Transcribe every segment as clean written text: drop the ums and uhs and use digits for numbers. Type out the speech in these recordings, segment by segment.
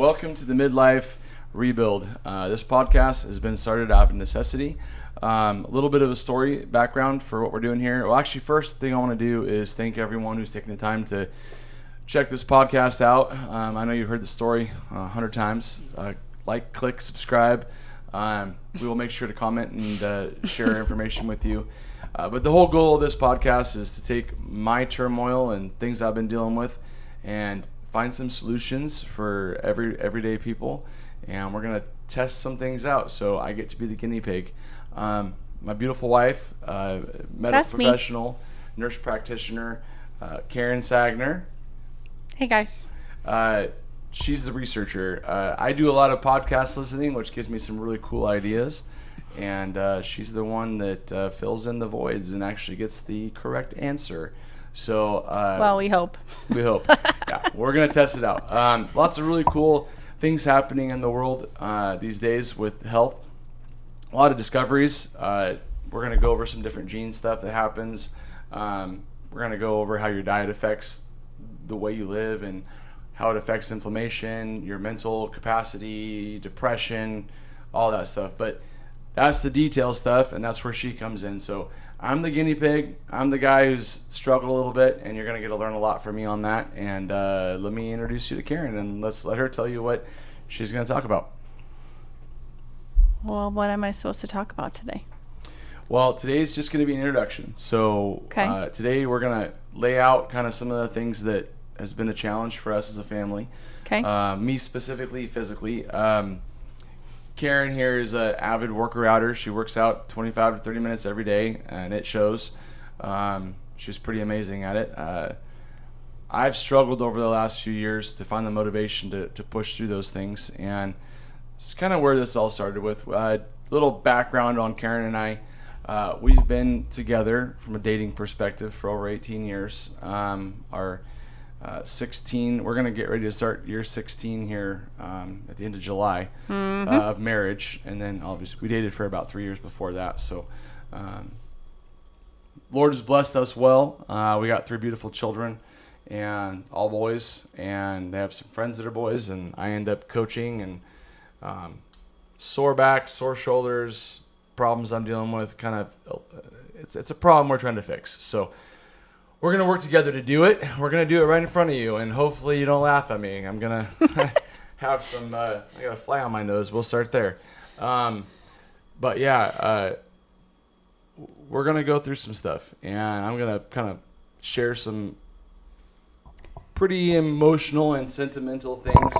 welcome to the Midlife Rebuild. This podcast has been started out of necessity. A little bit of a story background for what we're doing here. Well, actually, first thing I want to do is thank everyone who's taking the time to check this podcast out. I know you've heard the story 100 times. Like, click, subscribe. We will make sure to comment and share information with you. But the whole goal of this podcast is to take my turmoil and things I've been dealing with and find some solutions for everyday people. And we're going to test some things out. So I get to be the guinea pig. My beautiful wife, medical professional, nurse practitioner, Karen Sagner. Hey, guys. She's the researcher. I do a lot of podcast listening, which gives me some really cool ideas. And she's the one that fills in the voids and actually gets the correct answer. So, well, we hope. We hope. Yeah, we're going to test it out. Lots of really cool things happening in the world these days with health. A lot of discoveries. We're going to go over some different gene stuff that happens. We're going to go over how your diet affects the way you live and how it affects inflammation, your mental capacity, depression, all that stuff. But that's the detail stuff, and that's where she comes in. So I'm the guinea pig. I'm the guy who's struggled a little bit, and you're going to get to learn a lot from me on that. And let me introduce you to Karen, and let's let her tell you what she's going to talk about. Well, what am I supposed to talk about today? Well, today's just going to be an introduction. So today we're going to lay out kind of some of the things that has been a challenge for us as a family. Okay. Me specifically, physically. Karen here is an avid worker-outer. She works out 25 to 30 minutes every day, and it shows. She's pretty amazing at it. I've struggled over the last few years to find the motivation to push through those things, and it's kind of where this all started with. Little background on Karen and I. We've been together from a dating perspective for over 18 years. Our 16, we're going to get ready to start year 16 here at the end of July of marriage. And then obviously we dated for about 3 years before that. So Lord has blessed us well. We got 3 beautiful children and all boys, and they have some friends that are boys, and I end up coaching and sore back, sore shoulders, problems I'm dealing with, kind of it's a problem we're trying to fix. So we're going to work together to do it. We're going to do it right in front of you, and hopefully you don't laugh at me. I'm going to have some, I got a fly on my nose. We'll start there. But yeah, we're going to go through some stuff, and I'm going to kind of share some pretty emotional and sentimental things.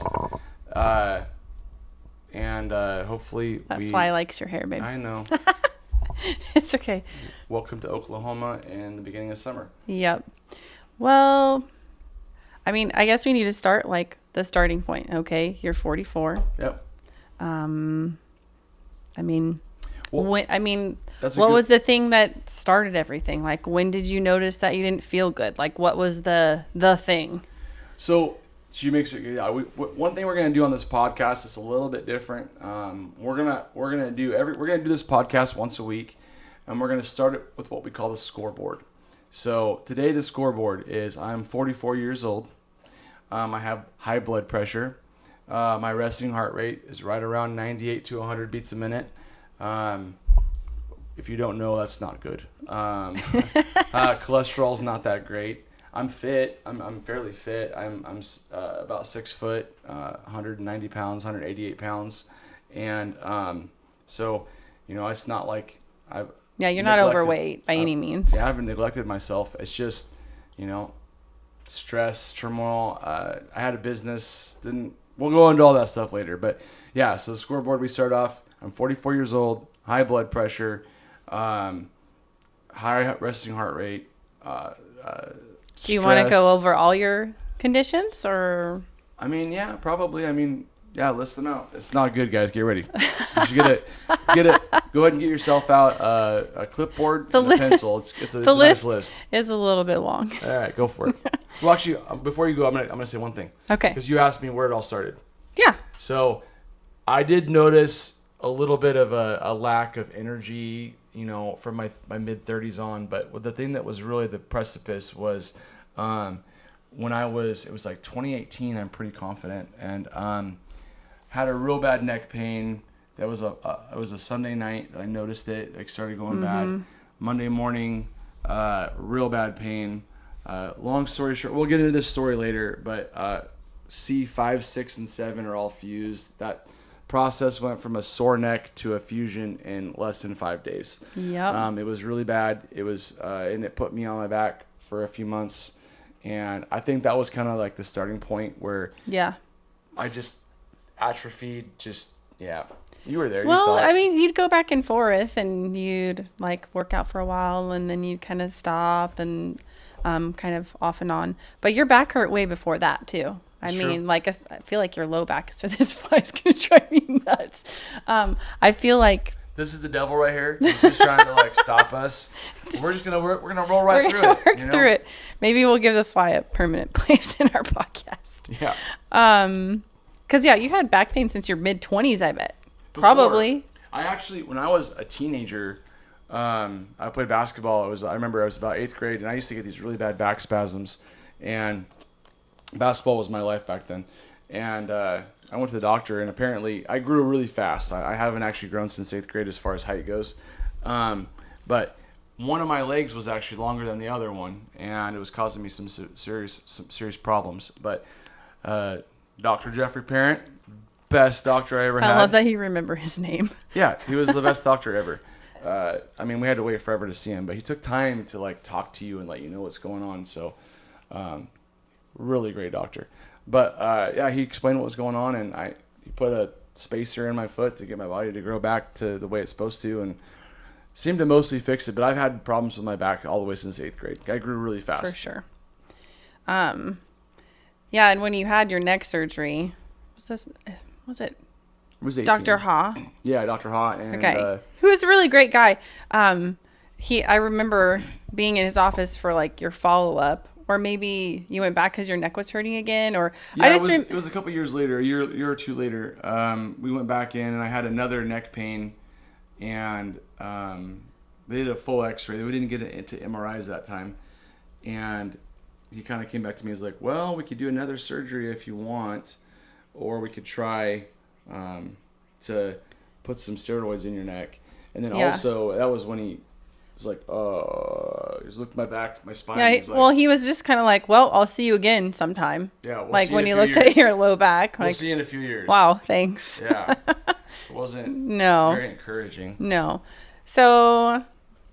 And hopefully that fly likes your hair, babe. I know. It's okay. Welcome to Oklahoma in the beginning of summer. Yep. Well, I mean, I guess we need to start like the starting point. Okay, you're 44. Yep. I mean, what was the thing that started everything? Like, when did you notice that you didn't feel good? Like, what was the thing? So she makes it. Yeah. One thing we're gonna do on this podcast is a little bit different. We're gonna do this podcast once a week, and we're gonna start it with what we call the scoreboard. So today the scoreboard is I'm 44 years old. I have high blood pressure. My resting heart rate is right around 98 to 100 beats a minute. If you don't know, that's not good. Cholesterol's not that great. I'm fit. I'm fairly fit. I'm about 6 foot, 190 pounds, 188 pounds, and so it's not like I've you're not overweight by any means. Yeah, I haven't neglected myself. It's just stress, turmoil. I had a business. We'll go into all that stuff later, but yeah. So the scoreboard, we start off. I'm 44 years old, high blood pressure, high resting heart rate. Do you want to go over all your conditions, or? I mean, yeah, probably. I mean, yeah, list them out. It's not good, guys. Get ready. You should get it. Go ahead and get yourself out a clipboard and a pencil. It's a nice list. Is a little bit long. All right, go for it. Well, actually, before you go, I'm gonna say one thing. Okay. Because you asked me where it all started. Yeah. So, I did notice a little bit of a lack of energy, from my mid-30s on. But the thing that was really the precipice was when it was like 2018, I'm pretty confident. And had a real bad neck pain. That was it was a Sunday night that I noticed it. Like started going bad. Monday morning, real bad pain. Long story short, we'll get into this story later, but C5, 6, and 7 are all fused. That process went from a sore neck to a fusion in less than 5 days. Yep. It was really bad. It was, and it put me on my back for a few months. And I think that was kind of like the starting point where I just atrophied. You were there. Well, you saw it. I mean, you'd go back and forth and you'd like work out for a while and then you'd kind of stop and kind of off and on. But your back hurt way before that too. I mean, like, I feel like your low back, so this fly's going to drive me nuts. I feel like this is the devil right here. He's just trying to like stop us. We're just gonna roll right through it. Work through it. Maybe we'll give the fly a permanent place in our podcast. Yeah. Because you had back pain since your mid-20s, I bet. Probably. I actually, when I was a teenager, I played basketball. I remember I was about 8th grade, and I used to get these really bad back spasms, and basketball was my life back then. And I went to the doctor, and apparently I grew really fast. I haven't actually grown since 8th grade as far as height goes. But one of my legs was actually longer than the other one, and it was causing me some serious problems. But Dr. Jeffrey Parent, best doctor I ever had. I love that you remember his name. Yeah, he was the best doctor ever. I mean, we had to wait forever to see him, but he took time to like talk to you and let you know what's going on. So, really great doctor. But he explained what was going on, and he put a spacer in my foot to get my body to grow back to the way it's supposed to, and seemed to mostly fix it. But I've had problems with my back all the way since 8th grade. I grew really fast. For sure. Yeah, and when you had your neck surgery, was it It was 18. Dr. Ha? Yeah, Dr. Ha. And, who was a really great guy. I remember being in his office for like your follow-up, or maybe you went back because your neck was hurting again, or yeah, it was a couple years later, a year or two later. We went back in, and I had another neck pain, and they did a full X-ray. We didn't get it into MRIs that time, and he kind of came back to me. He was like, "Well, we could do another surgery if you want, or we could try to put some steroids in your neck." And then also, that was when he was like, he was looking at my back, my spine. Yeah, he was just kind of like, "Well, I'll see you again sometime." Yeah, we'll like see when you he looked at your low back. We'll like, see you in a few years. Wow, thanks. Yeah, it wasn't very encouraging. No, so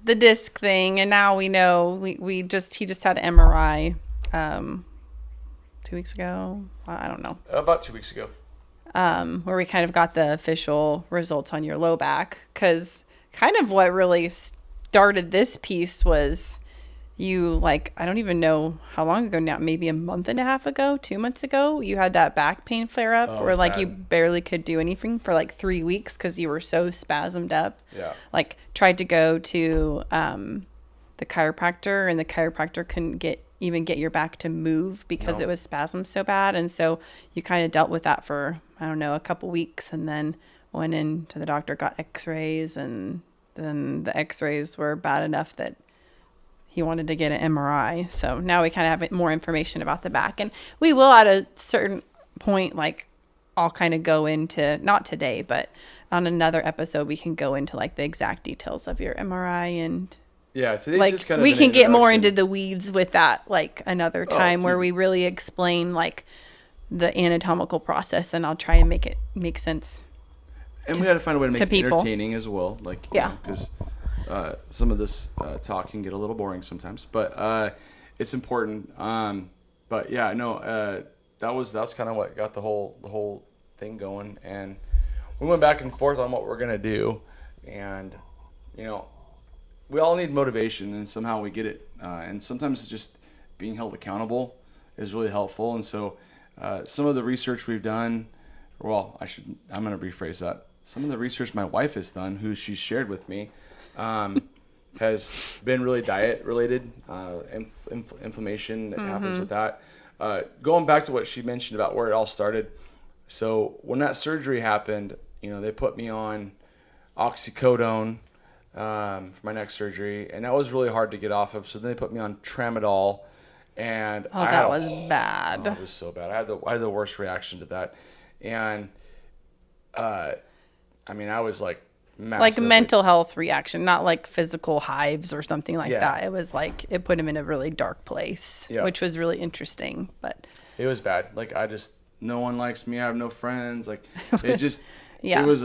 the disc thing, and now we know he just had an MRI 2 weeks ago. I don't know. About 2 weeks ago. Where we kind of got the official results on your low back, because kind of what really started this piece was you, like, I don't even know how long ago now, maybe a month and a half ago, 2 months ago, you had that back pain flare up where like bad. You barely could do anything for like 3 weeks because you were so spasmed up. Yeah. Like tried to go to the chiropractor, and the chiropractor couldn't get your back to move because it was spasmed so bad. And so you kind of dealt with that for, I don't know, a couple weeks, and then went into the doctor, got x-rays, and then the x-rays were bad enough that he wanted to get an MRI. So now we kind of have more information about the back, and we will at a certain point, like I'll kind of go into, not today, but on another episode, we can go into like the exact details of your MRI, and yeah, today's like just kind of we can get more into the weeds with that like another time where we really explain like the anatomical process, and I'll try and make it make sense. And we got to find a way to make it people. entertaining as well, like because some of this talk can get a little boring sometimes, but it's important. But yeah, no, that's kind of what got the whole thing going, and we went back and forth on what we're gonna do, and we all need motivation, and somehow we get it. And sometimes it's just being held accountable is really helpful. And so some of the research we've done, I'm going to rephrase that. Some of the research my wife has done, who she's shared with me, has been really diet related, inflammation that happens with that. Going back to what she mentioned about where it all started. So when that surgery happened, they put me on oxycodone, for my neck surgery, and that was really hard to get off of. So then they put me on tramadol, and that was bad. It was so bad. I had the worst reaction to that, and I mean, I was like massive. Like mental health reaction, not like physical hives or something like Yeah. that. It was like, it put him in a really dark place, Yeah. which was really interesting. But it was bad. Like, no one likes me. I have no friends. Like, yeah. it was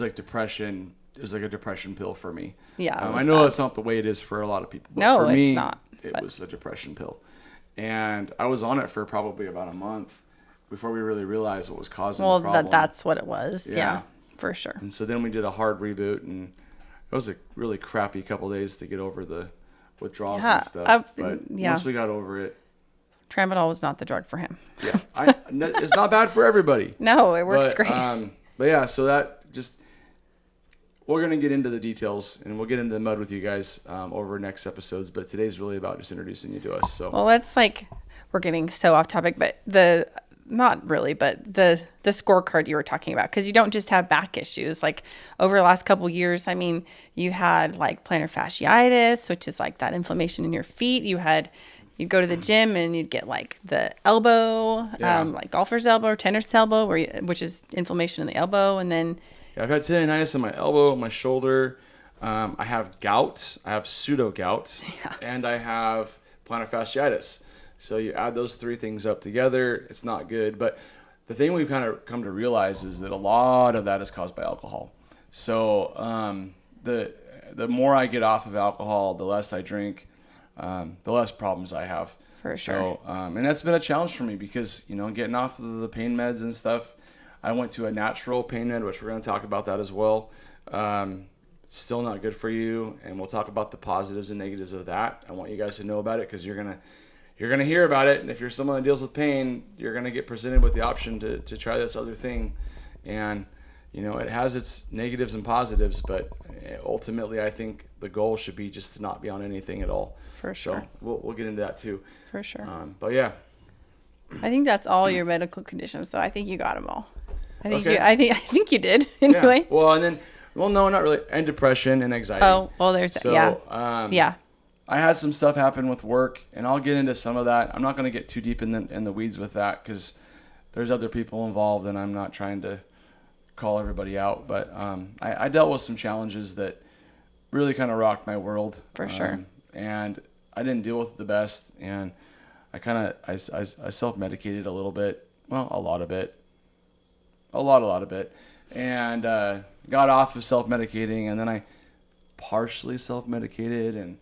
like depression. It was like a depression pill for me. Yeah. I know it's not the way it is for a lot of people. But No, for me, it's not. It was a depression pill. And I was on it for probably about a month before we really realized what was causing the problem. That's what it was. Yeah. Yeah, for sure. And so then we did a hard reboot, and it was a really crappy couple days to get over the withdrawals and stuff. But once we got over it, Tramadol was not the drug for him. yeah, it's not bad for everybody. No, it works great. But yeah, so that just, we're going to get into the details, and we'll get into the mud with you guys over next episodes. But today's really about just introducing you to us. So, well, that's like, we're getting so off topic, but not really, but the scorecard you were talking about, because you don't just have back issues. Like over the last couple years, I mean, you had like plantar fasciitis, which is like that inflammation in your feet. You'd go to the gym and you'd get like the elbow, like golfer's elbow or tennis elbow, which is inflammation in the elbow. And then I've had tendonitis in my elbow, my shoulder. I have gout. I have pseudo gout, and I have plantar fasciitis. So you add those three things up together, it's not good. But the thing we've kind of come to realize is that a lot of that is caused by alcohol. So the more I get off of alcohol, the less I drink, the less problems I have. For sure. So, and that's been a challenge for me because, getting off of the pain meds and stuff, I went to a natural pain med, which we're going to talk about that as well. It's still not good for you, and we'll talk about the positives and negatives of that. I want you guys to know about it because you're gonna hear about it, and if you're someone that deals with pain, you're gonna get presented with the option to try this other thing, and it has its negatives and positives, but ultimately I think the goal should be just to not be on anything at all. For sure. So we'll get into that too. For sure. But yeah, I think that's all your medical conditions, though. I think you got them all. Okay. I think you did anyway. Yeah. Well, no, not really, and depression and anxiety. Oh, well, there's so, yeah. I had some stuff happen with work, and I'll get into some of that. I'm not going to get too deep in the weeds with that because there's other people involved, and I'm not trying to call everybody out. But I dealt with some challenges that really kind of rocked my world. For sure. And I didn't deal with it the best, and I self-medicated a little bit. Well, a lot of it. A lot of it. And got off of self-medicating, and then I partially self-medicated, and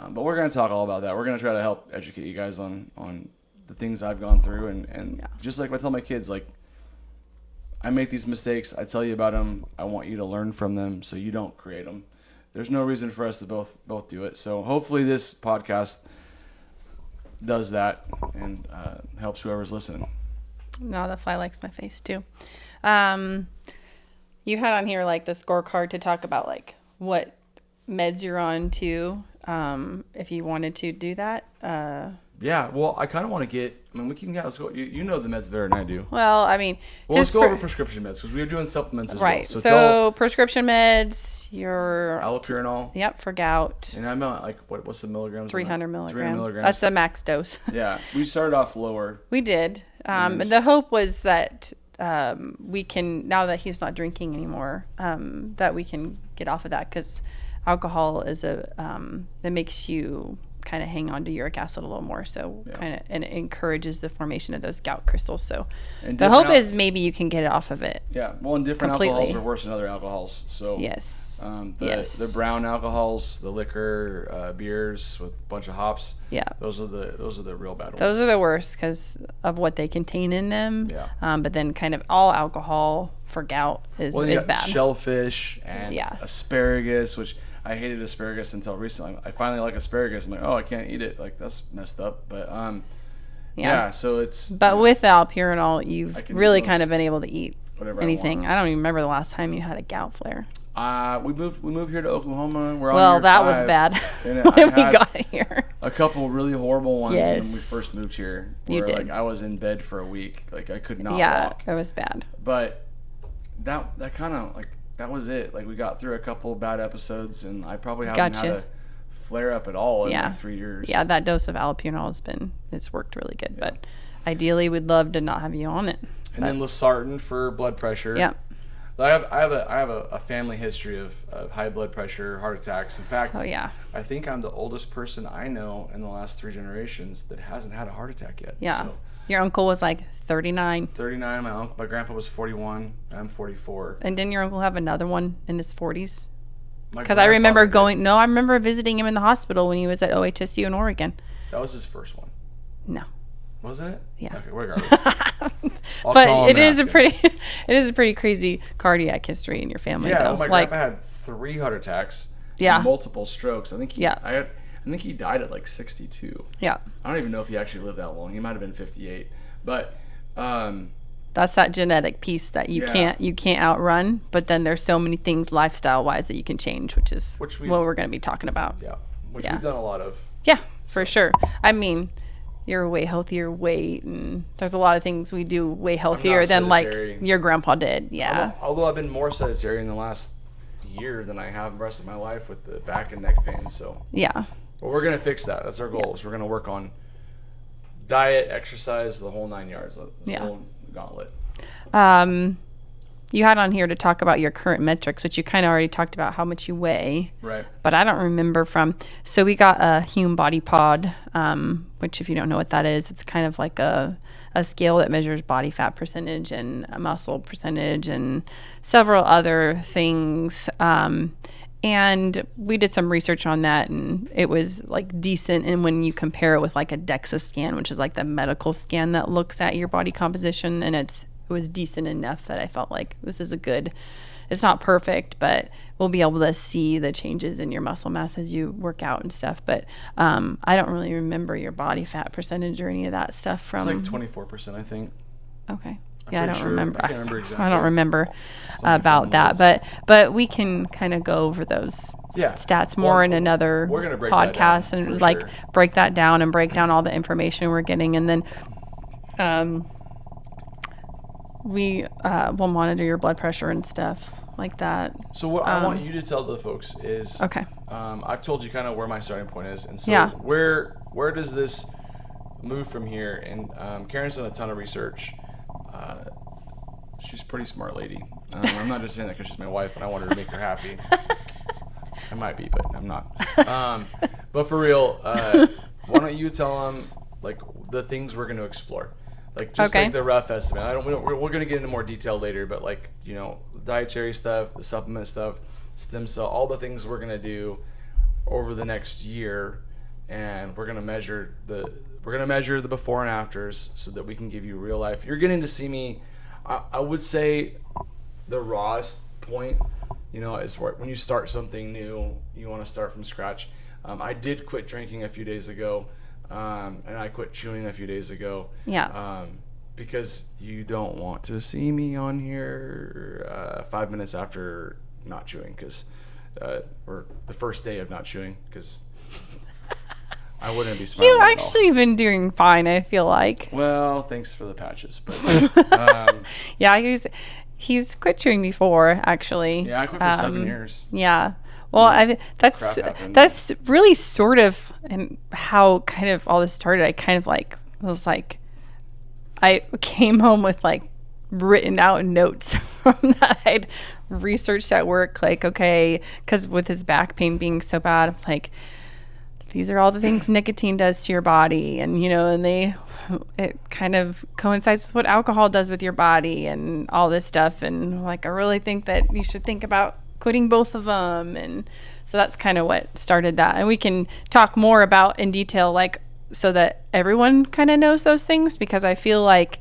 but we're going to talk all about that. We're going to try to help educate you guys on the things I've gone through, and just like I tell my kids, like, I make these mistakes, I tell you about them, I want you to learn from them so you don't create them. There's no reason for us to both do it. So hopefully this podcast does that and helps whoever's listening. No, the fly likes my face too. You had on here like the scorecard to talk about like what meds you're on too, if you wanted to do that. Yeah, well, I kind of want to we can let's go. You know the meds better than I do. Well, I mean, well, let's go over prescription meds because we were doing supplements as right. well. So prescription meds, your allopurinol. Yep, for gout. And I'm at like what's the milligrams? 300 milligrams. 300 milligrams. That's the max dose. Yeah, we started off lower. We did. And the hope was that we can, now that he's not drinking anymore, that we can get off of that because alcohol is that makes you kind of hang on to uric acid a little more, so and it encourages the formation of those gout crystals. So the hope is maybe you can get it off of it. Yeah, well, and different alcohols are worse than other alcohols. So yes, the brown alcohols, the liquor, beers with a bunch of hops. Yeah, those are the real bad ones. Those are the worst because of what they contain in them. Yeah. But then kind of all alcohol for gout is bad. Shellfish and asparagus, which I hated asparagus until recently. I finally like asparagus. I'm like, oh, I can't eat it. Like, that's messed up. But so it's. But with allopurinol, you've really kind of been able to eat anything. I don't even remember the last time you had a gout flare. We moved here to Oklahoma. We're on well, year that 5, was bad when we got here. A couple really horrible ones yes. when we first moved here. You did. Like I was in bed for a week. Like I could not walk. Yeah, it was bad. But that kind of like. That was it. Like we got through a couple of bad episodes, and I probably haven't had a flare up at all in like 3 years. Yeah, that dose of allopurinol it's worked really good. Yeah. But ideally, we'd love to not have you on it. And then losartan for blood pressure. Yeah. I have a family history of high blood pressure, heart attacks. In fact, I think I'm the oldest person I know in the last 3 generations that hasn't had a heart attack yet. Yeah. So, your uncle was like 39. 39. My grandpa was 41. I'm 44. And didn't your uncle have another one in his 40s? Because I remember I remember visiting him in the hospital when he was at OHSU in Oregon. That was his first one. No. Was it? Yeah. Okay, regardless. But it is a pretty crazy cardiac history in your family. Yeah, though. well, my grandpa had 3 heart attacks. Yeah. And multiple strokes. I think he died at like 62. Yeah. I don't even know if he actually lived that long. He might have been 58. But that's that genetic piece that you can't outrun. But then there's so many things lifestyle wise that you can change, which what we're going to be talking about. Yeah. Which we've done a lot of. Yeah, for sure. I mean, you're a way healthier weight, and there's a lot of things we do way healthier than like your grandpa did. Yeah. Although I've been more sedentary in the last year than I have the rest of my life with the back and neck pain. So yeah. Well, we're gonna fix that. That's our goal. Is we're gonna work on diet, exercise, the whole 9 yards, the whole gauntlet. You had on here to talk about your current metrics, which you kind of already talked about how much you weigh. Right. But I don't remember so we got a Hume Body Pod, which if you don't know what that is, it's kind of like a scale that measures body fat percentage and muscle percentage and several other things. And we did some research on that, and it was like decent. And when you compare it with like a DEXA scan, which is like the medical scan that looks at your body composition, and it was decent enough that I felt like this is it's not perfect, but we'll be able to see the changes in your muscle mass as you work out and stuff. But I don't really remember your body fat percentage or any of that stuff from. It's like 24%, I think. Okay. I don't remember. I can't remember exactly. I don't remember about that, but we can kind of go over those stats more in another podcast and break that down and break down all the information we're getting, and then we will monitor your blood pressure and stuff like that. So what I want you to tell the folks is, I've told you kind of where my starting point is, and so where does this move from here? And Karen's done a ton of research. She's a pretty smart lady. I'm not just saying that because she's my wife and I want her to make her happy. I might be, but I'm not. But for real, why don't you tell them like the things we're going to explore? Like just like the rough estimate. We're going to get into more detail later, but like, dietary stuff, the supplement stuff, stem cell, all the things we're going to do over the next year, and we're going to measure the before and afters so that we can give you real life. You're getting to see me. I would say the rawest point, is when you start something new, you want to start from scratch. I did quit drinking a few days ago, and I quit chewing a few days ago. Yeah. Because you don't want to see me on here 5 minutes after not chewing, or the first day of not chewing, because I wouldn't be smiling. You've actually been doing fine, I feel like. Well, thanks for the patches, but yeah, he's quit chewing before, actually. Yeah, I quit for 7 years. Yeah. Well, that's really sort of and how kind of all this started. I kind of was like, I came home with like written out notes from that I'd researched at work, like, okay, because with his back pain being so bad, I'm like, these are all the things nicotine does to your body, and it kind of coincides with what alcohol does with your body and all this stuff, and like I really think that you should think about quitting both of them, and so that's kind of what started that, and we can talk more about in detail, like so that everyone kind of knows those things, because I feel like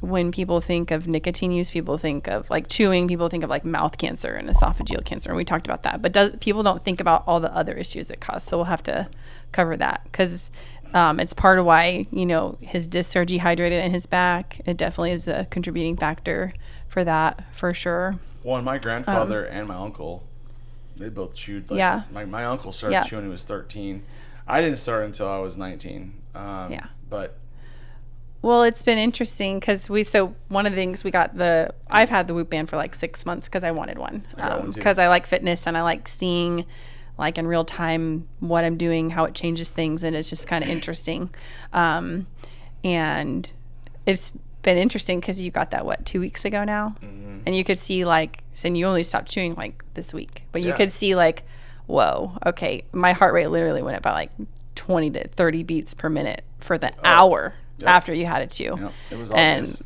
when people think of nicotine use, people think of like chewing, people think of like mouth cancer and esophageal cancer, and we talked about that, but people don't think about all the other issues it causes, so we'll have to cover that, because it's part of why his discs are dehydrated in his back. It definitely is a contributing factor for that, for sure. Well, and my grandfather and my uncle, they both chewed. My uncle started chewing when he was 13. I didn't start until I was 19. But well, it's been interesting because one of the things I've had the Whoop band for like 6 months because I wanted one, because I like fitness and I like seeing like in real time what I'm doing, how it changes things, and it's just kind of interesting. And it's been interesting because you got that, 2 weeks ago now? Mm-hmm. And you could see and you only stopped chewing this week, but you Yeah. could see whoa, okay, my heart rate literally went up by 20 to 30 beats per minute for the hour after you had it chew. Yep. It was obvious.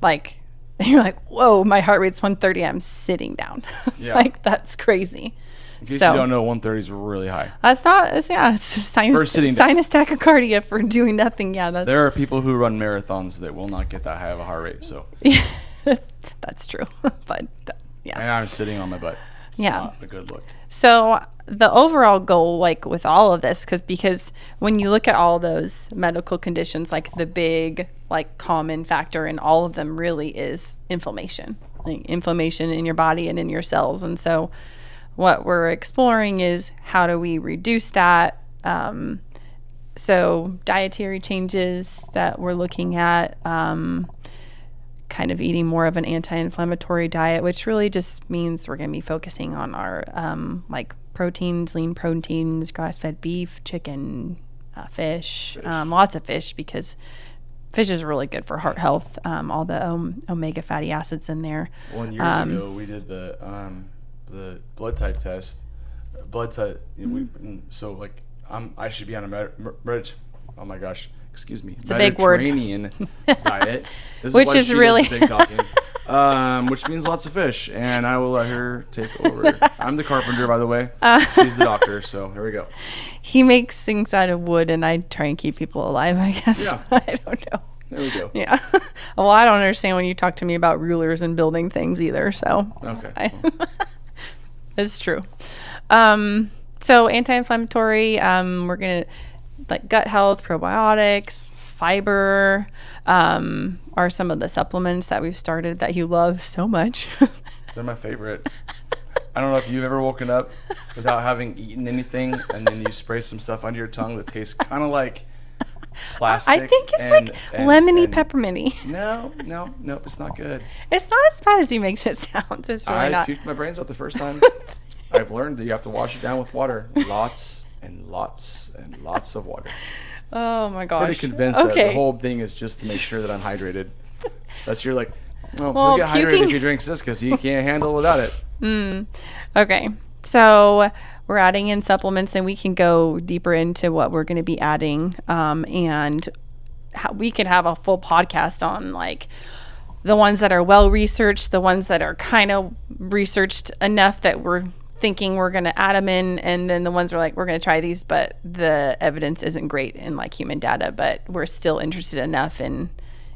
And you're like, whoa, my heart rate's 130. I'm sitting down. Yeah. That's crazy. In case you don't know, 130 is really high. That's not, it's sinus tachycardia for doing nothing. Yeah, there are people who run marathons that will not get that high of a heart rate. So yeah, that's true. But yeah, and I'm sitting on my butt. It's not a good look. So the overall goal, with all of this, because when you look at all those medical conditions, the big common factor in all of them really is inflammation, inflammation in your body and in your cells. And so what we're exploring is how do we reduce that. So dietary changes that we're looking at, kind of eating more of an anti-inflammatory diet, which really just means we're going to be focusing on our proteins, lean proteins, grass-fed beef, chicken, fish. Lots of fish, because fish is really good for heart health. All the omega fatty acids in there. Well, years ago we did the blood type test. I should be on a oh my gosh, excuse me. It's a big word. Mediterranean diet. This Which is why is she really does the big talking. Which means lots of fish, and I will let her take over. I'm the carpenter, by the way. She's the doctor, so here we go. He makes things out of wood, and I try and keep people alive, I guess. Yeah. I don't know. There we go. Yeah. Well, I don't understand when you talk to me about rulers and building things either, so. Okay. It's true. So anti-inflammatory, we're going to, gut health, probiotics, fiber, are some of the supplements that we've started that you love so much. They're my favorite. I don't know if you've ever woken up without having eaten anything, and then you spray some stuff under your tongue that tastes kind of like plastic. I think it's lemony pepperminty. No, it's not good. It's not as bad as he makes it sound. It's really not. I puked my brains out the first time. I've learned that you have to wash it down with water. Lots and lots and lots of water. Oh my gosh. Pretty convinced that the whole thing is just to make sure that I'm hydrated. You'll get hydrated if you drink this, because you can't handle without it. Okay. So we're adding in supplements, and we can go deeper into what we're going to be adding. And we can have a full podcast on the ones that are well researched, the ones that are kind of researched enough that we're thinking we're going to add them in, and then the ones we're we're going to try these, but the evidence isn't great in human data, but we're still interested enough in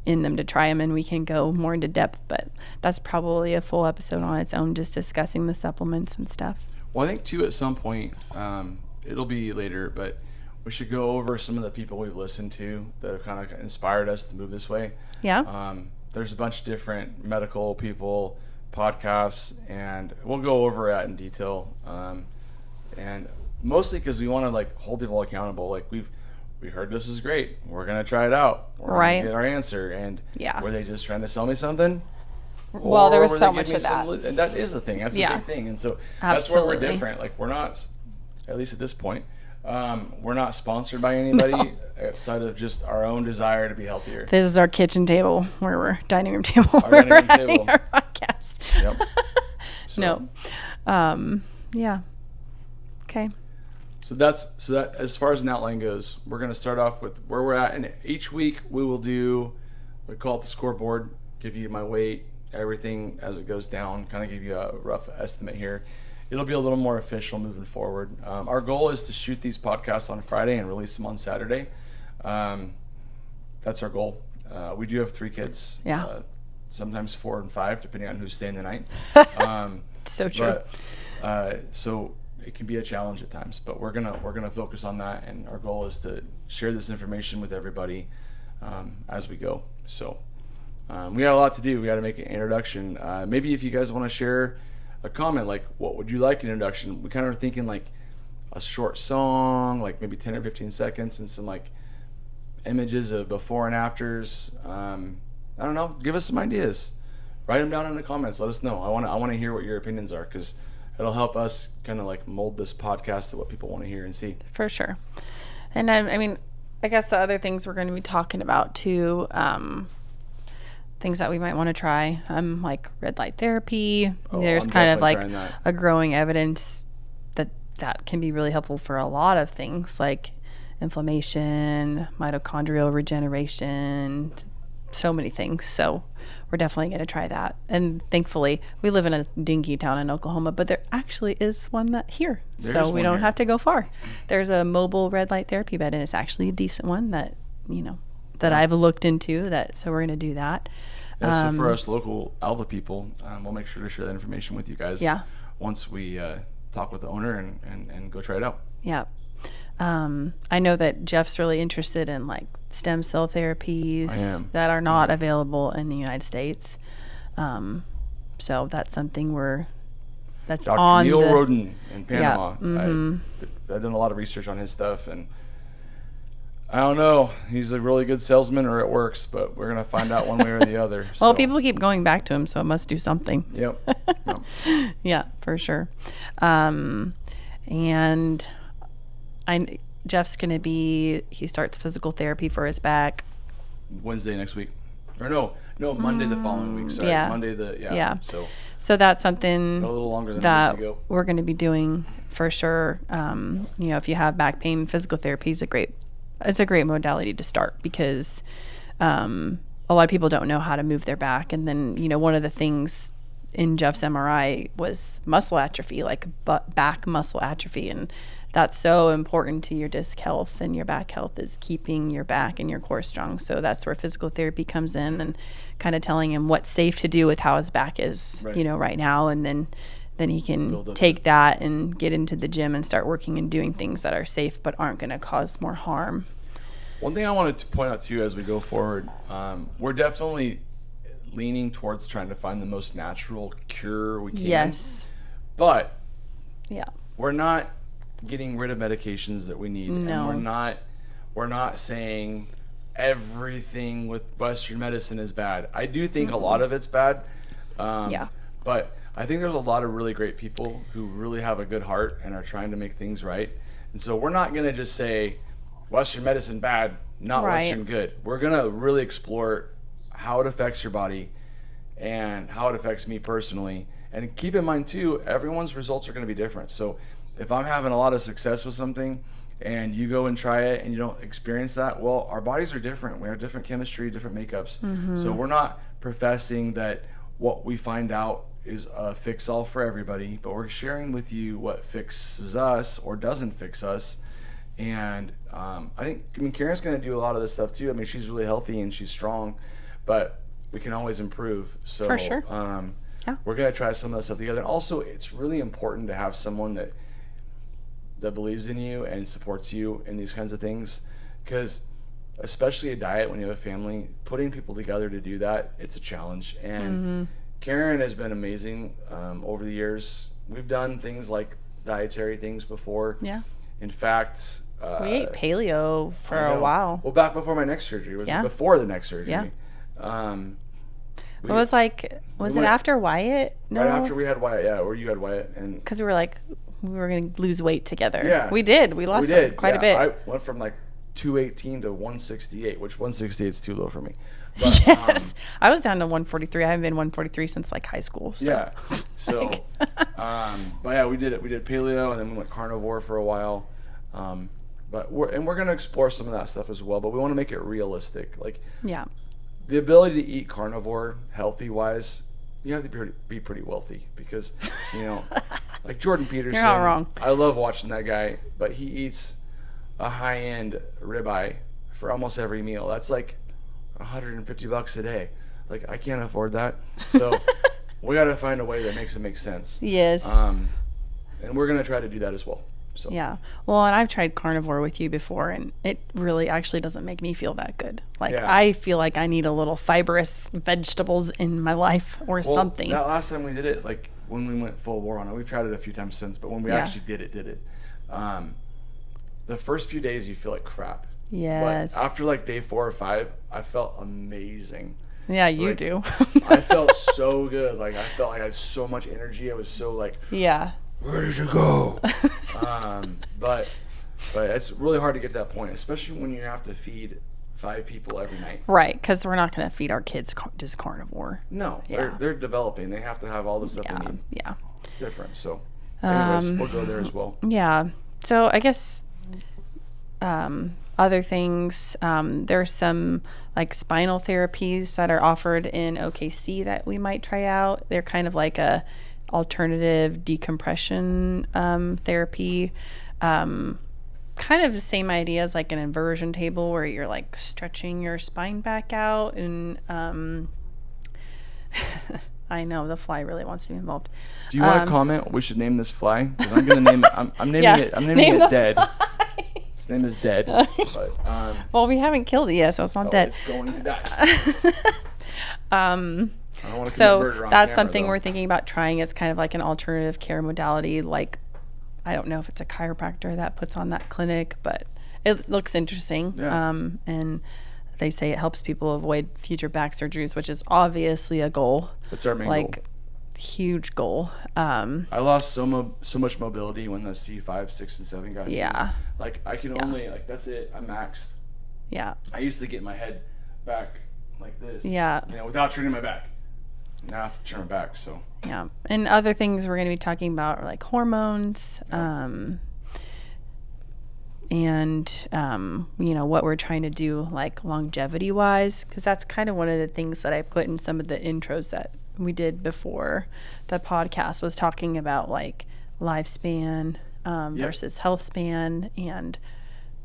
them to try them, and we can go more into depth. But that's probably a full episode on its own, just discussing the supplements and stuff. Well, I think too, at some point, it'll be later, but we should go over some of the people we've listened to that have kind of inspired us to move this way. Yeah. There's a bunch of different medical people, podcasts, and we'll go over that in detail. And mostly because we want to hold people accountable. We heard this is great. We're gonna try it out. We're gonna get our answer. And were they just trying to sell me something? Well, there was so much of that. And that is the thing. That's a big thing. And so that's where we're different. We're not, at least at this point, we're not sponsored by anybody outside of just our own desire to be healthier. This is our kitchen table, where we're dining room table. Our dining room table. Our podcast. Yep. So. No. Yeah. Okay. So that as far as an outline goes, we're going to start off with where we're at, and each week we will we call it the scoreboard, give you my weight, everything as it goes down, kind of give you a rough estimate here. It'll be a little more official moving forward. Our goal is to shoot these podcasts on Friday and release them on Saturday. That's our goal. We do have 3 kids. Yeah. Sometimes 4 and 5, depending on who's staying the night. So true. So it can be a challenge at times, but we're gonna focus on that, and our goal is to share this information with everybody as we go. So we got a lot to do. We got to make an introduction. Maybe if you guys want to share a comment, what would you like an introduction? We kind of are thinking a short song, maybe 10 or 15 seconds, and some images of before and afters. I don't know. Give us some ideas. Write them down in the comments. Let us know. I want to hear what your opinions are, because it'll help us kind of mold this podcast to what people want to hear and see. For sure. And I guess the other things we're going to be talking about too, things that we might want to try, like red light therapy. Oh, There's I'm kind of definitely like trying that. a growing evidence that can be really helpful for a lot of things like inflammation, mitochondrial regeneration, so many things. So we're definitely going to try that. And thankfully, we live in a dingy town in Oklahoma, but there actually is one that here. So we don't have to go far. There's a mobile red light therapy bed, and it's actually a decent one that, that I've looked into that. So we're going to do that. Yeah, so for us local Alva people, we'll make sure to share that information with you guys. Yeah. Once we talk with the owner and go try it out. Yeah. I know that Jeff's really interested in like stem cell therapies that are not available in the United States. So that's something that's Dr. on Neil the Roden in Panama. Mm-hmm. I've done a lot of research on his stuff, and I don't know. He's a really good salesman, or it works, but we're gonna find out one way or the other. Well, people keep going back to him, so it must do something. Yep. Yeah, for sure. And Jeff's gonna he starts physical therapy for his back Wednesday next week, or no, Monday the following week. Sorry, yeah. Monday So that's something a little longer than that a week ago. we're going to be doing for sure. If you have back pain, physical therapy is a great modality to start because a lot of people don't know how to move their back. And then, one of the things in Jeff's MRI was muscle atrophy, like back muscle atrophy. And that's so important to your disc health and your back health is keeping your back and your core strong. So that's where physical therapy comes in and kind of telling him what's safe to do with how his back is, right now. And then he can take that and get into the gym and start working and doing things that are safe but aren't going to cause more harm. One thing I wanted to point out too as we go forward, we're definitely leaning towards trying to find the most natural cure we can. Yes. But yeah, we're not getting rid of medications that we need. No. And we're not saying everything with Western medicine is bad. I do think a lot of it's bad. But I think there's a lot of really great people who really have a good heart and are trying to make things right. And so we're not going to just say Western medicine bad, not Western good. We're going to really explore how it affects your body and how it affects me personally. And keep in mind too, everyone's results are going to be different. So if I'm having a lot of success with something and you go and try it and you don't experience that, well, our bodies are different. We have different chemistry, different makeups. Mm-hmm. So we're not professing that what we find out is a fix-all for everybody, but we're sharing with you what fixes us or doesn't fix us. And I mean, Karen's going to do a lot of this stuff too. I mean, she's really healthy and she's strong, but we can always improve. So for sure. We're going to try some of that stuff together. And also, it's really important to have someone that believes in you and supports you in these kinds of things, because especially a diet, when you have a family, putting people together to do that, it's a challenge. And Karen has been amazing over the years. We've done things like dietary things before. Yeah. In fact, we ate paleo for a while. Well, back before my neck surgery. It was before the neck surgery. Yeah. Was it after Wyatt? No. Right after we had Wyatt, or you had Wyatt. Because we were going to lose weight together. Yeah. We did. We lost quite a bit. I went from like 218 to 168, which 168 is too low for me. But, yes. I was down to 143. I haven't been 143 since like high school. So. Yeah. So, but yeah, we did it. We did paleo and then we went carnivore for a while. But we're going to explore some of that stuff as well, but we want to make it realistic. Like, the ability to eat carnivore healthy wise, you have to be pretty wealthy, because, like Jordan Peterson. You're not wrong. I love watching that guy, but he eats a high-end ribeye for almost every meal. That's like $150 a day. Like, I can't afford that. So we got to find a way that makes it make sense. Yes. And we're going to try to do that as well. So. Yeah. Well, and I've tried carnivore with you before, and it really actually doesn't make me feel that good. Like, I feel like I need a little fibrous vegetables in my life or something. That last time we did it, like when we went full bore on it, we've tried it a few times since, but when we actually did it, the first few days you feel like crap. Yes. But after like day 4 or 5, I felt amazing. Yeah, you do. I felt so good. Like, I felt like I had so much energy. I was so like, ready to go. But it's really hard to get to that point, especially when you have to feed 5 people every night. Right, because we're not going to feed our kids just carnivore. No, Yeah. they're developing. They have to have all the stuff they need. Yeah. It's different. So, anyways, we'll go there as well. Yeah. So I guess other things, there's some like spinal therapies that are offered in OKC that we might try out. They're kind of like a alternative decompression therapy. Kind of the same idea as like an inversion table where you're like stretching your spine back out, and I know the fly really wants to be involved. Do you want to comment what we should name this fly? Because I'm gonna name it. I'm naming it. I'm naming it Dead. Its name is Dead. But, well, we haven't killed it yet, so it's not dead. It's going to die. So that's something we're thinking about trying. It's kind of like an alternative care modality. Like, I don't know if it's a chiropractor that puts on that clinic, but it looks interesting. Yeah. And they say it helps people avoid future back surgeries, which is obviously a goal. That's our main goal. Huge goal. I lost so much mobility when the C5, 6, and 7 got Yeah. used. Like I can only that's it. I'm maxed. Yeah. I used to get my head back like this. Yeah. Without turning my back. Now I have to turn my back. So. Yeah. And other things we're going to be talking about are like hormones. And what we're trying to do like longevity wise, because that's kind of one of the things that I put in some of the intros that we did before the podcast, was talking about like lifespan versus health span. And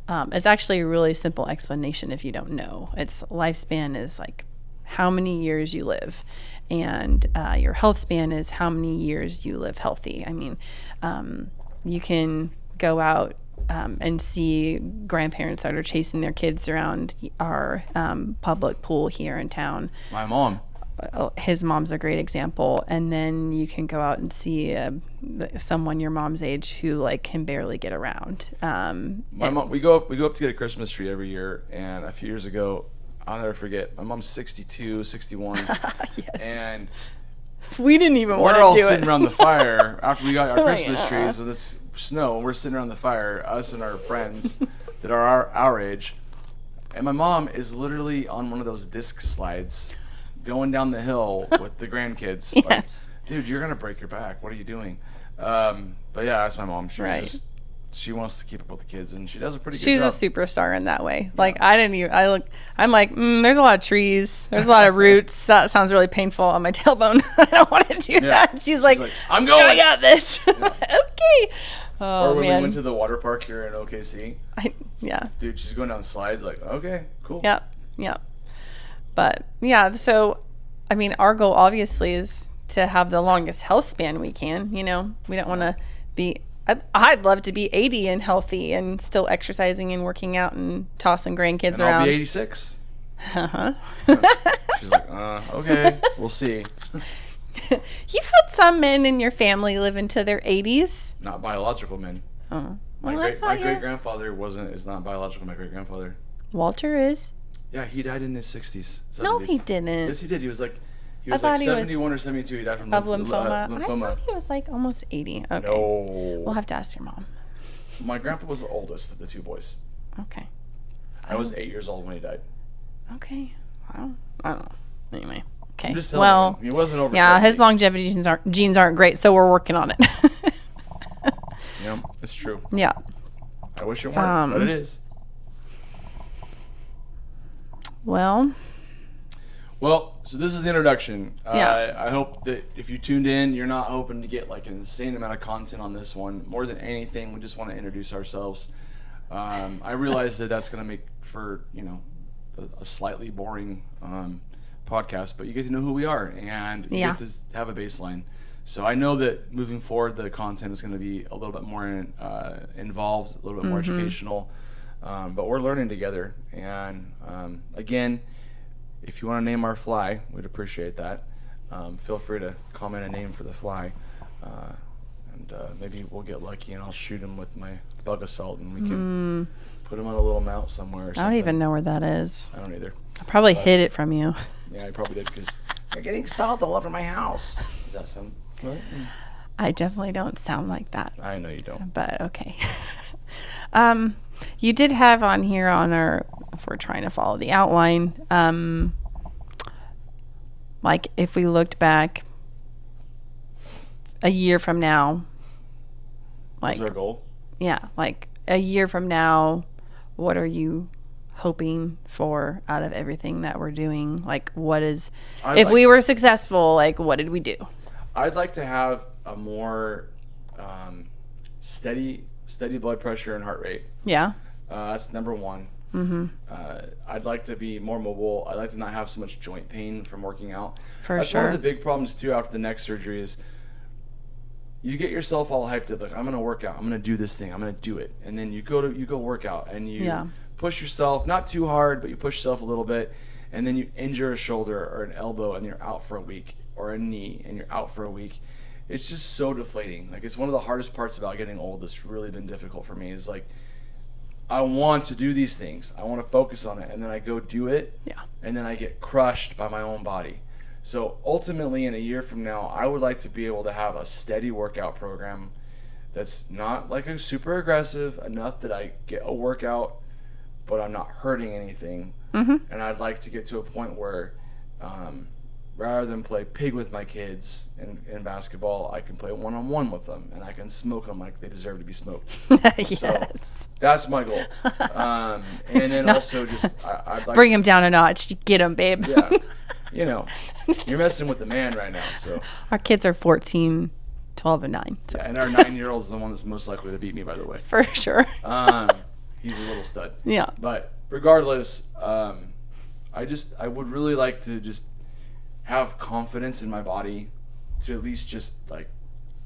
it's actually a really simple explanation if you don't know. It's lifespan is like how many years you live, and your health span is how many years you live healthy. I mean, you can go out and see grandparents that are chasing their kids around our public pool here in town. My mom. His mom's a great example. And then you can go out and see someone your mom's age who like can barely get around. My mom, we go up to get a Christmas tree every year, and a few years ago, I'll never forget, my mom's 62, 61, Yes. and we didn't even want we're to all do it. sitting around the fire after we got our Like, Christmas trees with this snow. We're sitting around the fire, us and our friends that are our age, and my mom is literally on one of those disc slides going down the hill with the grandkids. Yes. Like, dude, you're gonna break your back. What are you doing? But yeah, that's my mom. She wants to keep up with the kids, and she does a pretty good job. She's a superstar in that way. Like I'm like, there's a lot of trees, there's a lot of roots. That sounds really painful on my tailbone. I don't want to do that. She's like, I'm going. I got this. Yeah. Okay. Oh, or when man. we went to the water park here in OKC. Yeah. Dude, she's going down slides like, okay, cool. Yeah. But yeah, so I mean, our goal obviously is to have the longest health span we can. We don't want to be. I'd love to be 80 and healthy and still exercising and working out and tossing grandkids and around. I'll be 86. Uh-huh. She's like, okay, we'll see. You've had some men in your family live into their 80s. Not biological men. Oh. My great grandfather is not biological. My great grandfather. Walter is? Yeah, he died in his 60s. 70s. No, he didn't. Yes, he did. He was like 71 or 72. He died from lymphoma. I lymphoma. thought he was like almost 80. Okay. No. We'll have to ask your mom. My grandpa was the oldest of the 2 boys. Okay. I was 8 years old when he died. Okay. I don't know. Anyway. Okay. I'm just telling you, he wasn't over 70. His longevity genes aren't great, so we're working on it. Yeah, it's true. Yeah. I wish it weren't, but it is. Well, so this is the introduction. Yeah. I hope that if you tuned in, you're not hoping to get like an insane amount of content on this one. More than anything, we just want to introduce ourselves. I realize that that's going to make for, a slightly boring podcast, but you get to know who we are, and you get to have a baseline. So I know that moving forward, the content is going to be a little bit more involved, a little bit more educational, but we're learning together. And again, if you want to name our fly, we'd appreciate that. Feel free to comment a name for the fly, and maybe we'll get lucky and I'll shoot him with my bug assault, and we can put him on a little mount somewhere or something. I don't even know where that is. I don't either. I probably hid it from you. Yeah, I probably did, because you're getting salt all over my house. Does that sound right? I definitely don't sound like that. I know you don't. But okay. You did have on here on our, if we're trying to follow the outline, like if we looked back a year from now, like, What's our goal? Yeah, like a year from now, what are you hoping for out of everything that we're doing? Like, what is, if we were successful, like, what did we do? I'd like to have a more steady blood pressure and heart rate. Yeah. That's number one. Mm-hmm. I'd like to be more mobile. I'd like to not have so much joint pain from working out. That's sure. One of the big problems too after the neck surgery is you get yourself all hyped up, like, I'm gonna work out, I'm gonna do this thing, I'm gonna do it, and then you go work out and you push yourself, not too hard, but you push yourself a little bit, and then you injure a shoulder or an elbow and you're out for a week, or a knee and you're out for a week. It's just so deflating. Like, it's one of the hardest parts about getting old that's really been difficult for me is like, I want to do these things, I want to focus on it, and then I go do it, and then I get crushed by my own body. So ultimately, in a year from now, I would like to be able to have a steady workout program that's not like a super aggressive enough that I get a workout, but I'm not hurting anything. Mm-hmm. And I'd like to get to a point where rather than play pig with my kids in basketball, I can play one-on-one with them, and I can smoke them like they deserve to be smoked. Yes. So that's my goal. And then also just I'd like bring them down a notch. Get them, babe. Yeah. You know, you're messing with the man right now. So our kids are 14, 12, and 9. So. Yeah, and our 9-year-old is the one that's most likely to beat me, by the way. For sure. He's a little stud. Yeah. But regardless, I would really like to just have confidence in my body to at least just like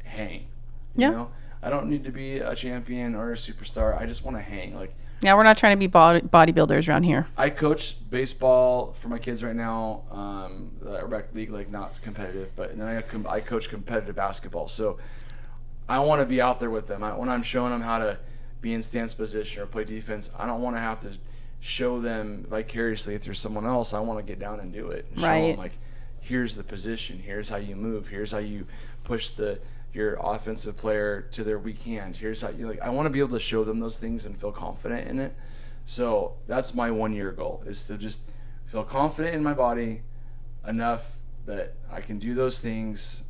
hang. You know? I don't need to be a champion or a superstar. I just want to hang. Like, yeah, we're not trying to be bodybuilders around here. I coach baseball for my kids right now, rec league, like not competitive, but then I coach competitive basketball. So I want to be out there with them. When I'm showing them how to be in stance position or play defense, I don't want to have to show them vicariously through someone else. I want to get down and do it. And show them, like, here's the position, here's how you move, here's how you push your offensive player to their weak hand. Here's how you, like, I want to be able to show them those things and feel confident in it. So that's my 1-year goal, is to just feel confident in my body enough that I can do those things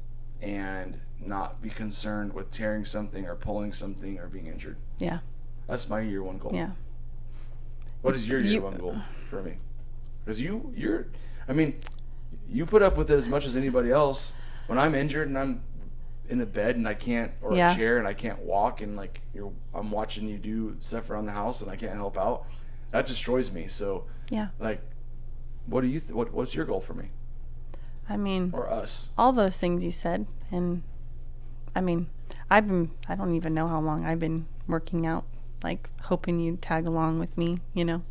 and not be concerned with tearing something or pulling something or being injured. Yeah. That's my year 1 goal. Yeah. What is your year 1 goal for me? Because you put up with it as much as anybody else. When I'm injured and I'm in a bed and I can't, or a chair and I can't walk, and like I'm watching you do stuff around the house and I can't help out, that destroys me. So like, what do you what's your goal for me? I mean, or us? All those things you said, and I mean, I don't even know how long I've been working out, like hoping you'd tag along with me,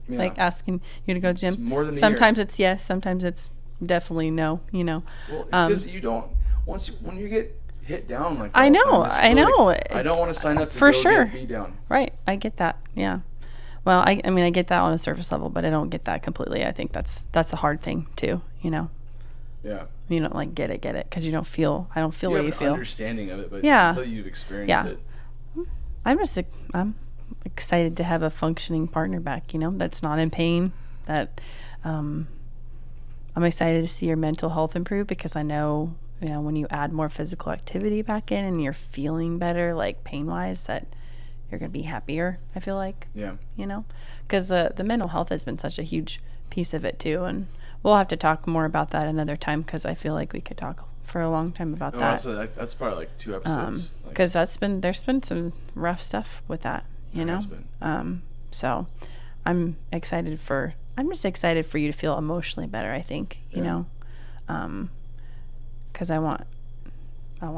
like asking you to go to the gym. It's more than sometimes it's yes, sometimes it's definitely no, Well, because you don't, when you get hit down like that, I know. Like, I don't want to sign up to for go sure. get beat down. Right, I get that. Yeah. Well, I mean, I get that on a surface level, but I don't get that completely. I think that's a hard thing too. Yeah. You don't like get it because I don't feel what you feel. Understanding of it, but until you've experienced it. I'm excited to have a functioning partner back. That's not in pain. That I'm excited to see your mental health improve, because I know when you add more physical activity back in and you're feeling better, like pain wise, that you're gonna be happier. I feel like. Yeah. Because the mental health has been such a huge piece of it too, and we'll have to talk more about that another time, because I feel like we could talk for a long time about that. So that's probably like 2 episodes. Because there's been some rough stuff with that, So I'm just excited for you to feel emotionally better. I think because I want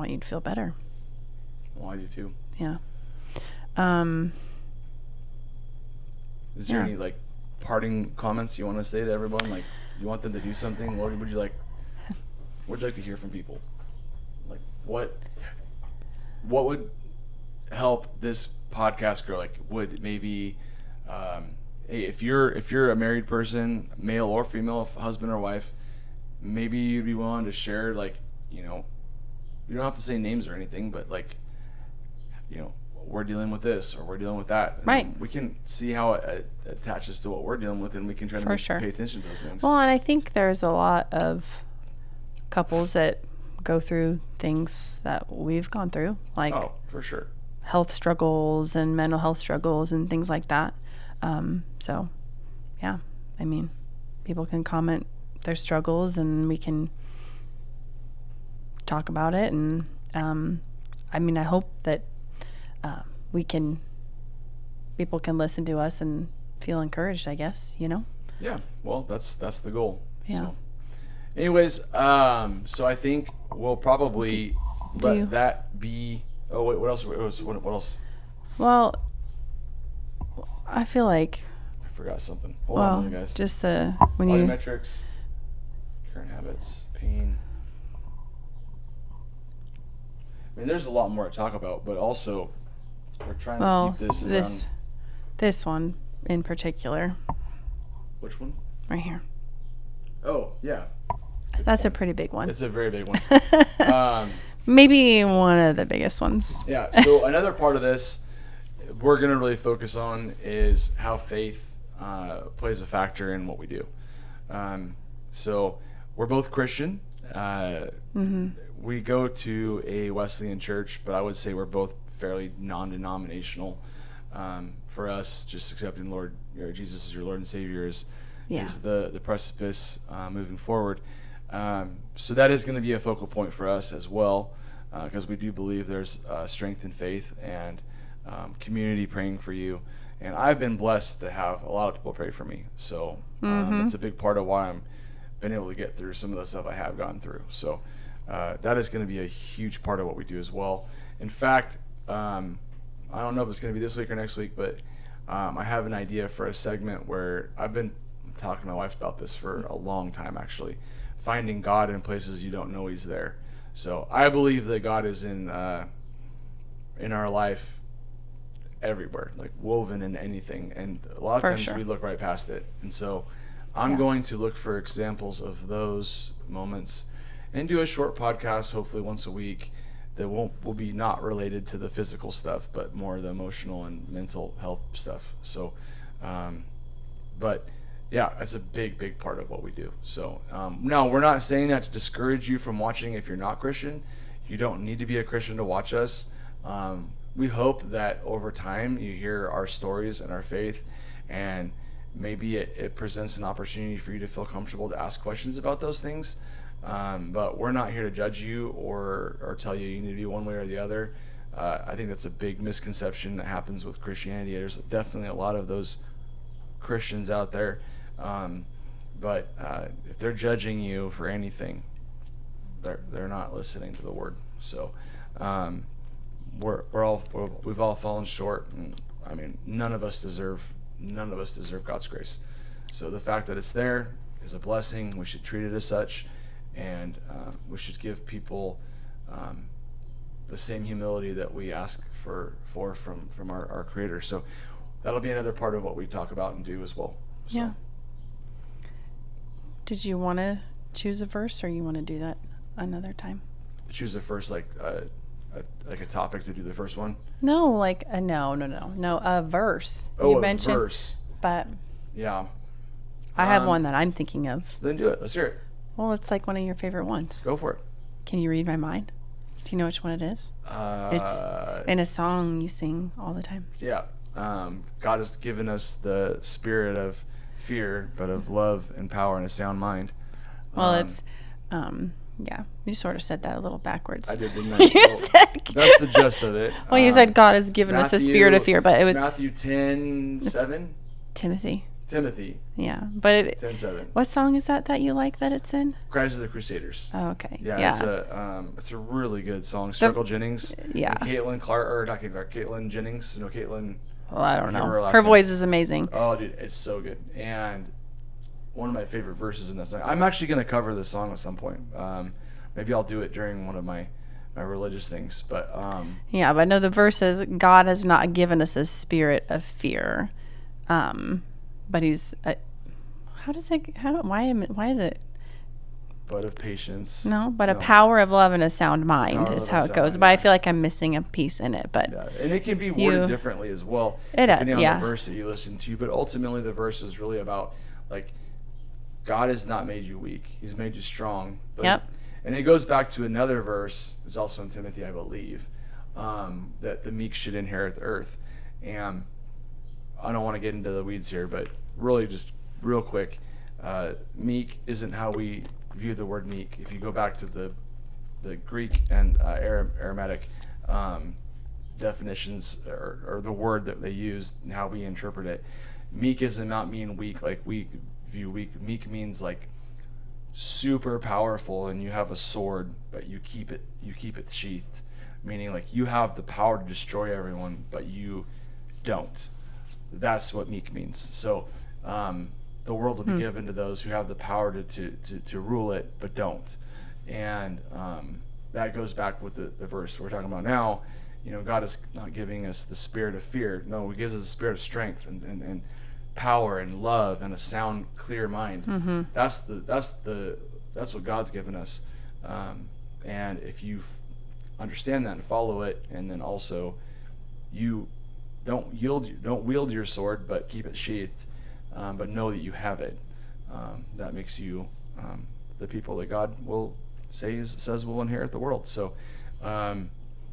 you to feel better. Well, I do too. Yeah. Is there any like parting comments you want to say to everyone? Like, you want them to do something? What would you like? What would you like to hear from people? Like, what would help this podcast grow? Like, would maybe, hey, if you're a married person, male or female, husband or wife, maybe you'd be willing to share, like, you don't have to say names or anything, but like, we're dealing with this or we're dealing with that. And right. we can see how it attaches to what we're dealing with, and we can try to pay attention to those things. Well, and I think there's a lot of couples that go through things that we've gone through, like for sure, health struggles and mental health struggles and things like that. So, yeah, I mean, people can comment their struggles and we can talk about it. And I mean, I hope that people can listen to us and feel encouraged, I guess, Yeah, well, that's the goal. Yeah. So. Anyways, so I think we'll probably let that be. Oh wait, what else? What else? Well, I feel like I forgot something. Hold on, you guys. Just body metrics, current habits, pain. I mean, there's a lot more to talk about, but also we're trying to keep this one in particular. Which one? Right here. Oh yeah. That's a pretty big one. It's a very big one. Maybe one of the biggest ones. Yeah. So another part of this we're going to really focus on is how faith plays a factor in what we do. So we're both Christian. We go to a Wesleyan church, but I would say we're both fairly non-denominational. For us, just accepting Lord Jesus as your Lord and Savior is the precipice moving forward. So that is going to be a focal point for us as well, because we do believe there's strength in faith and community praying for you. And I've been blessed to have a lot of people pray for me. So it's a big part of why I'm been able to get through some of the stuff I have gone through. So that is going to be a huge part of what we do as well. In fact, I don't know if it's going to be this week or next week, but I have an idea for a segment where I've been talking to my wife about this for a long time, actually. Finding God in places you don't know He's there. So I believe that God is in our life everywhere, like woven in anything. And a lot of times we look right past it. And so I'm going to look for examples of those moments and do a short podcast, hopefully once a week, that will be not related to the physical stuff, but more the emotional and mental health stuff. So, but yeah, that's a big part of what we do. So no, we're not saying that to discourage you from watching if you're not Christian. You don't need to be a Christian to watch us. We hope that over time you hear our stories and our faith, and maybe it presents an opportunity for you to feel comfortable to ask questions about those things. But we're not here to judge you or tell you need to be one way or the other. I think that's a big misconception that happens with Christianity. There's definitely a lot of those Christians out there. But if they're judging you for anything, they're not listening to the word. So we've all fallen short, and I mean none of us deserve God's grace. So the fact that it's there is a blessing. We should treat it as such, and we should give people the same humility that we ask for from our Creator. So that'll be another part of what we talk about and do as well. So. Yeah. Did you want to choose a verse, or you want to do that another time? Choose a verse, like a topic to do the first one? No, like no, a verse. Oh, you a mentioned, verse. But yeah, I have one that I'm thinking of. Then do it. Let's hear it. Well, it's like one of your favorite ones. Go for it. Can you read my mind? Do you know which one it is? It's in a song you sing all the time. Yeah. God has given us the spirit of fear, but of love and power and a sound mind. Well, it's yeah, you sort of said that a little backwards. I did, didn't I? That's the gist of it. Well, you said God has given us a spirit of fear, but it was Matthew 10:7. Timothy. Yeah, but 10:7. What song is that you like that it's in? Cries of the Crusaders. Oh, okay. Yeah. It's a really good song. Circle Jennings. Yeah. Caitlin Clark, or not Caitlin Clark, Caitlin Jennings. No, Caitlin. Well, I don't know. Her voice is amazing. Oh, dude, it's so good. And one of my favorite verses in that song. I'm actually going to cover this song at some point. Maybe I'll do it during one of my religious things. But yeah, but no, the verse says, God has not given us a spirit of fear. But He's why is it but of patience. No, but a power of love and a sound mind is how it goes. Mind, but I feel like I'm missing a piece in it. But and it can be worded differently as well, depending on the verse that you listen to. But ultimately, the verse is really about, like, God has not made you weak; He's made you strong. But, and it goes back to another verse. It's also in Timothy, I believe, that the meek should inherit the earth. And I don't want to get into the weeds here, but really just real quick, meek isn't how we view the word meek. If you go back to the Greek and Aramaic definitions, or the word that they use and how we interpret it, meek does not mean weak like we view weak. Meek means like super powerful, and you have a sword, but you keep it sheathed, meaning like you have the power to destroy everyone, but you don't. That's what meek means. So the world will be given to those who have the power to rule it, but don't. And that goes back with the verse we're talking about now. You know, God is not giving us the spirit of fear. No, He gives us the spirit of strength and power and love and a sound, clear mind. Mm-hmm. That's what God's given us. And if you understand that and follow it, and then also you don't wield your sword, but keep it sheathed. But know that you have it. That makes you the people that God says will inherit the world. So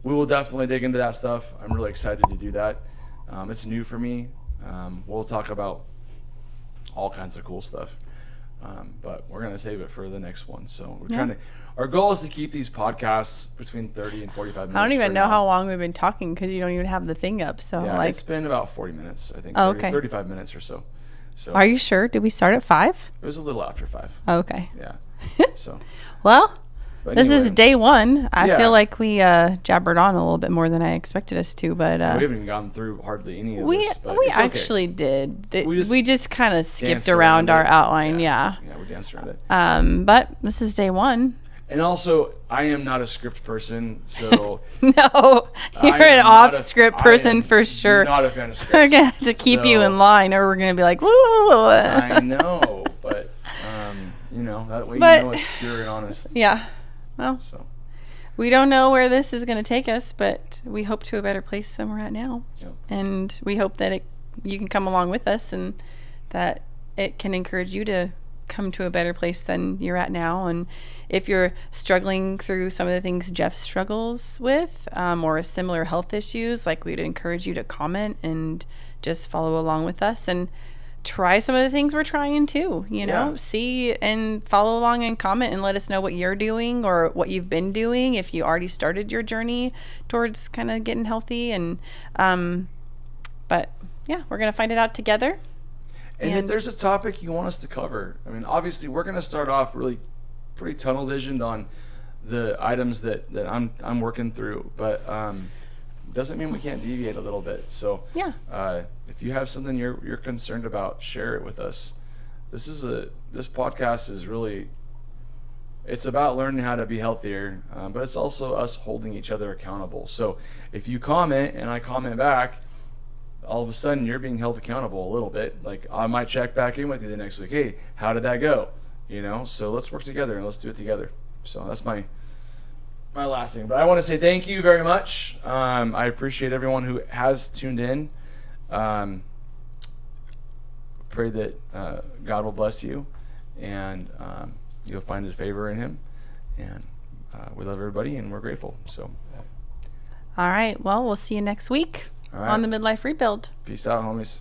we will definitely dig into that stuff. I'm really excited to do that. It's new for me. We'll talk about all kinds of cool stuff. But we're going to save it for the next one. So we're our goal is to keep these podcasts between 30 and 45 minutes. I don't even know how long we've been talking because you don't even have the thing up. So it's been about 40 minutes, I think. 35 minutes or so. So are you sure? Did we start at 5? It was a little after 5. Oh, okay. Yeah. So. Well, this is day 1. I feel like we jabbered on a little bit more than I expected us to, but we haven't gone through hardly any of this. But we it's actually okay. did. We just kind of skipped around our outline. Yeah, we danced around it. But this is day 1. And also, I am not a script person, so no, you're an off-script person for sure. Not a fan of scripts. We're gonna have to keep you in line, or we're gonna be like, whoa. I know, but that way it's pure and honest. Yeah. Well, we don't know where this is going to take us, but we hope to a better place than we're at now. Yep. And we hope that you can come along with us, and that it can encourage you to come to a better place than you're at now. And if you're struggling through some of the things Jeff struggles with, or similar health issues, like, we'd encourage you to comment and just follow along with us and try some of the things we're trying too, see and follow along and comment and let us know what you're doing or what you've been doing, if you already started your journey towards kind of getting healthy. And but we're gonna find it out together. And if there's a topic you want us to cover, I mean, obviously we're gonna start off really pretty tunnel visioned on the items that I'm working through, but doesn't mean we can't deviate a little bit. So if you have something you're concerned about, share it with us. This podcast is really, it's about learning how to be healthier, but it's also us holding each other accountable. So if you comment and I comment back, all of a sudden you're being held accountable a little bit. Like, I might check back in with you the next week. Hey, how did that go? So let's work together and let's do it together. So that's my last thing. But I want to say thank you very much. I appreciate everyone who has tuned in. Pray that God will bless you, and you'll find His favor in Him. And we love everybody, and we're grateful. So, all right. Well, we'll see you next week on the Midlife Rebuild. Peace out, homies.